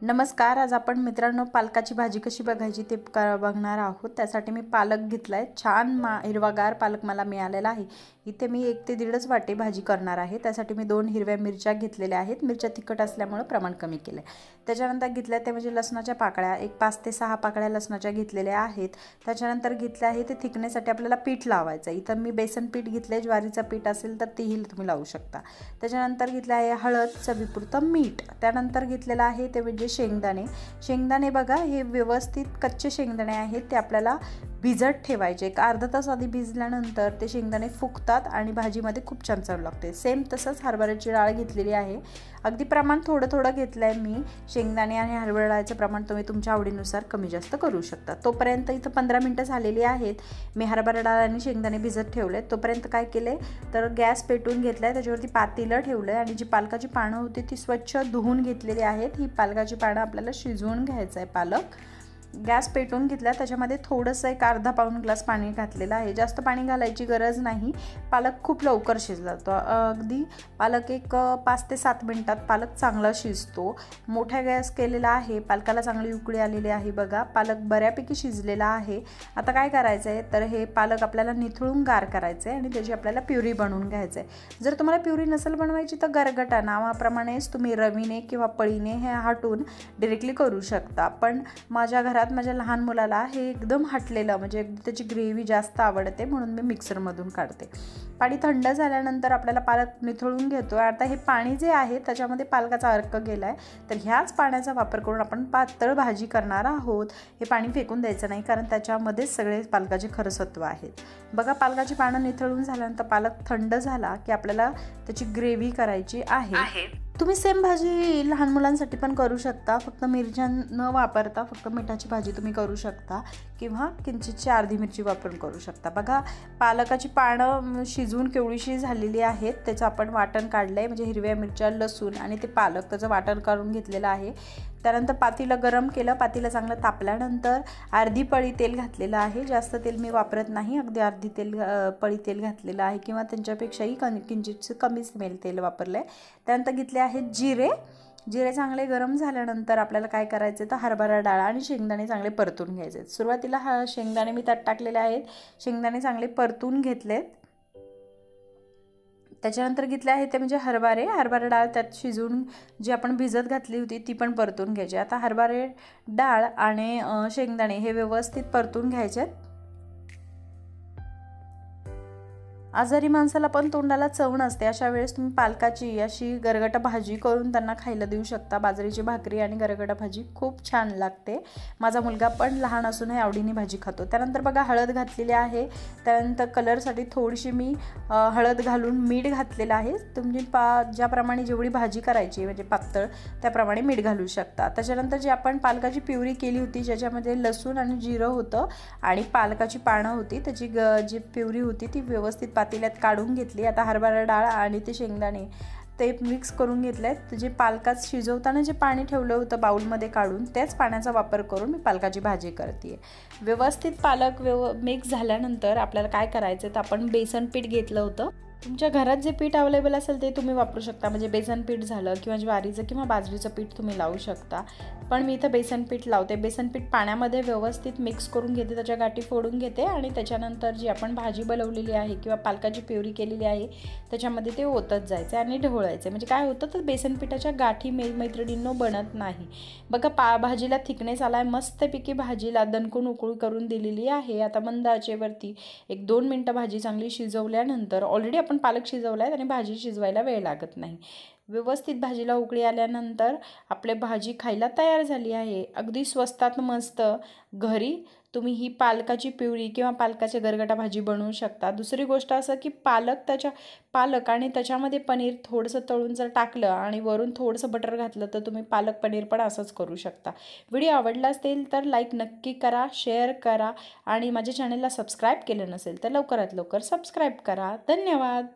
नमस्कार। आज आपण मित्रांनो पालकाची भाजी कशी बघायची ते बघणार आहोत। त्यासाठी मी पालक घेतलाय, छान हिरवागार पालक मला मिळालेला आहे। इथे मी 1 ते 1.5 वाटी भाजी करणार आहे। त्यासाठी मी 2 हिरव्या मिरच्या घेतलेल्या आहेत। मिरच्या तिखट असल्यामुळे प्रमाण कमी केले। त्याच्यानंतर घेतल्या ते म्हणजे लसणाच्या पाकळ्या, एक 5 ते 6 पाकळ्या लसणाच्या घेतलेल्या आहेत। त्याच्यानंतर घेतले आहे ते थिकनेससाठी आपल्याला पीठ लावायचं। इथं मी बेसन पीठ घेतले, ज्वारीचं पीठ असेल तर तेही तुम्ही लावू शकता। त्याच्यानंतर घेतले आहे हळद, चवीपुरतं मीठ। त्यानंतर घेतलेलं आहे ते म्हणजे शेंगदाणे बघा, हे व्यवस्थित कच्चे शेंगदाणे आहेत, ते आपल्याला भिजत ठेवायचे। एक अर्धा तास आधी भिजल्यानंतर ते शेंगदाणे फुगतात आणि भाजीमध्ये खूप छान चव लागते। सेम तसंच हरभऱ्याची डाळ घेतलेली आहे। अगदी प्रमाण थोडं घेतलंय मी। शेंगदाणे आणि हरभरा डाळीचं प्रमाण तुम्ही तुमच्या आवडीनुसार कमी जास्त करू शकता। तोपर्यंत इथं 15 मिनिटं झालेली आहेत। मी हरभरा डाळ आणि शेंगदाणे भिजत ठेवले। तोपर्यंत काय केले तर गॅस पेटवून घेतलाय, त्याच्यावरती पातेलं ठेवलंय आणि जी पालकाची पानं होती ती स्वच्छ धुवून घेतलेली आहेत। ही पालकाची पानं आपल्याला शिजवून घ्यायचं आहे। पालक गॅस पेटवून घेतला, त्याच्यामध्ये थोडंसं एक अर्धा पाऊण ग्लास पाणी घातलेलं आहे। जास्त पाणी घालायची गरज नाही, पालक खूप लवकर शिजला तो। अगदी पालक एक 5 ते 7 मिनिटात पालक चांगला शिजतो। मोठा गॅस केलेला आहे, पालकाला चांगली उकळी आलेली आहे। बघा पालक बऱ्यापैकी शिजलेला आहे। आता काय करायचं आहे तर हे पालक आपल्याला निथळून गार करायचं आहे आणि त्याची आपल्याला प्युरी बनवून घ्यायचं आहे। जर तुम्हाला प्युरी नसेल बनवायची तर गरगटा नावाप्रमाणेच तुम्ही रवीने किंवा पळीने हे हटून डायरेक्टली करू शकता। पण माझ्या घरात माझ्या लहान मुलाला हे एकदम हटलेलं म्हणजे त्याची ग्रेव्ही जास्त आवडते, म्हणून मी मिक्सरमधून काढते। पाणी थंड झाल्यानंतर आपल्याला पालक निथळून घेतो। आता हे पाणी जे आहे त्याच्यामध्ये पालकाचा अर्क गेलाय, तर ह्याच पाण्याचा वापर करून आपण पातळ भाजी करणार आहोत। हे पाणी फेकून द्यायचं नाही, कारण त्याच्यामध्येच सगळे पालकाचे खरसत्व आहेत। बघा पालकाची पानं निथळून झाल्यानंतर पालक थंड झाला की आपल्याला त्याची ग्रेव्ही करायची आहे। तुम्ही सेम भाजी लहान मुलांसाठी पण करू शकता, फक्त मिरच्या न वापरता फक्त मिठाची भाजी तुम्ही करू शकता, किंवा किंचितची अर्धी मिरची वापरून करू शकता। बघा पालकाची पानं शिजवून केवढीशी झालेली आहेत, त्याचं आपण वाटण काढलंय, म्हणजे हिरव्या मिरच्या, लसूण आणि ते पालक त्याचं वाटण काढून घेतलेलं आहे। त्यानंतर पातेलं गरम केलं, पातेलं चांगलं तापल्यानंतर अर्धी पळी तेल घातलेलं आहे। जास्त तेल मी वापरत नाही, अगदी अर्धी पळी तेल घातलेलं आहे, किंवा त्यांच्यापेक्षाही किंचित कमीच तेल वापरलं आहे। त्यानंतर घेतले आहेत जिरे चांगले गरम झाल्यानंतर आपल्याला काय करायचं तर हरभरा डाळ आणि शेंगदाणे चांगले परतून घ्यायचे। सुरुवातीला शेंगदाणे मी त्यात टाकलेले आहेत, शेंगदाणे चांगले परतून घेतलेत। त्याच्यानंतर घेतले आहे ते म्हणजे हरभरा डाळ त्यात शिजवून जी आपण भिजत घातली होती ती पण परतून घ्यायची। आता हरभरा डाळ आणि शेंगदाणे हे व्यवस्थित परतून घ्यायचे। आजारी माणसाला पण तोंडाला चव नसते, अशा वेळेस तुम्ही पालकाची अशी गरगटा भाजी करून त्यांना खायला देऊ शकता। बाजरीची भाकरी आणि गरगटा भाजी खूप छान लागते। माझा मुलगा पण लहान असूनही आवडीने भाजी खातो। त्यानंतर बघा हळद घातलेली आहे। त्यानंतर कलरसाठी थोडीशी मी हळद घालून मीठ घातलेलं आहे। तुम्ही ज्याप्रमाणे जेवढी भाजी करायची म्हणजे पातळ त्याप्रमाणे मीठ घालू शकता। त्याच्यानंतर जी आपण पालकाची प्युरी केली होती, ज्याच्यामध्ये लसूण आणि जिरं होतं आणि पालकाची पानं होती, त्याची जी प्युरी होती ती व्यवस्थित पातेल्यात काढून घेतली। आता हरभरा डाळ आणि ते शेंगदाणे ते मिक्स करून घेतलेत। जे पालकात शिजवताना जे पाणी ठेवलं होतं बाउलमध्ये काढून, त्याच पाण्याचा वापर करून मी पालकाची भाजी करते। व्यवस्थित पालक मिक्स झाल्यानंतर आपल्याला काय करायचं तर आपण बेसन पीठ घेतलं होतं। तुमच्या घरात जे पीठ अवेलेबल असेल ते तुम्ही वापरू शकता, म्हणजे बेसन पीठ झालं किंवा ज्वारीचं किंवा बाजरीचं पीठ तुम्ही लावू शकता, पण मी इथं बेसन पीठ लावते। बेसन पीठ पाण्यामध्ये व्यवस्थित मिक्स करून घेते, त्याच्या गाठी फोडून घेते आणि त्याच्यानंतर जी आपण भाजी बनवलेली आहे किंवा पालकाची प्युरी केलेली आहे त्याच्यामध्ये ते ओतत जायचे आणि ढवळायचे। म्हणजे काय होतं तर बेसन पिठाच्या गाठी मैत्रिणींनो बनत नाही। बघा भाजीला थिकनेस आलाय, मस्तपैकी भाजीला दणकून उकळी करून दिलेली आहे। आता मंद आचेवरती 1-2 मिनिटं भाजी चांगली शिजवल्यानंतर, ऑलरेडी आपण पालक शिजवलाय आणि भाजी शिजवायला वेळ लागत नाही। व्यवस्थित भाजीला उकळी आल्यानंतर आपली भाजी खायला तयार झाली आहे। अगदी स्वस्तात मस्त घरी तुम्ही ही पालकाची प्युरी किंवा पालकाची गरगटा भाजी बनवू शकता। दुसरी गोष्ट असं की पालक आणि त्याच्यामध्ये पनीर थोडंसं तळून जर टाकलं आणि वरून थोडंसं बटर घातलं तर तुम्ही पालक पनीर पण असंच करू शकता। व्हिडिओ आवडला असेल तर लाईक नक्की करा, शेअर करा आणि माझ्या चॅनलला सबस्क्राईब केलं नसेल तर लवकरात लवकर सबस्क्राईब करा। धन्यवाद।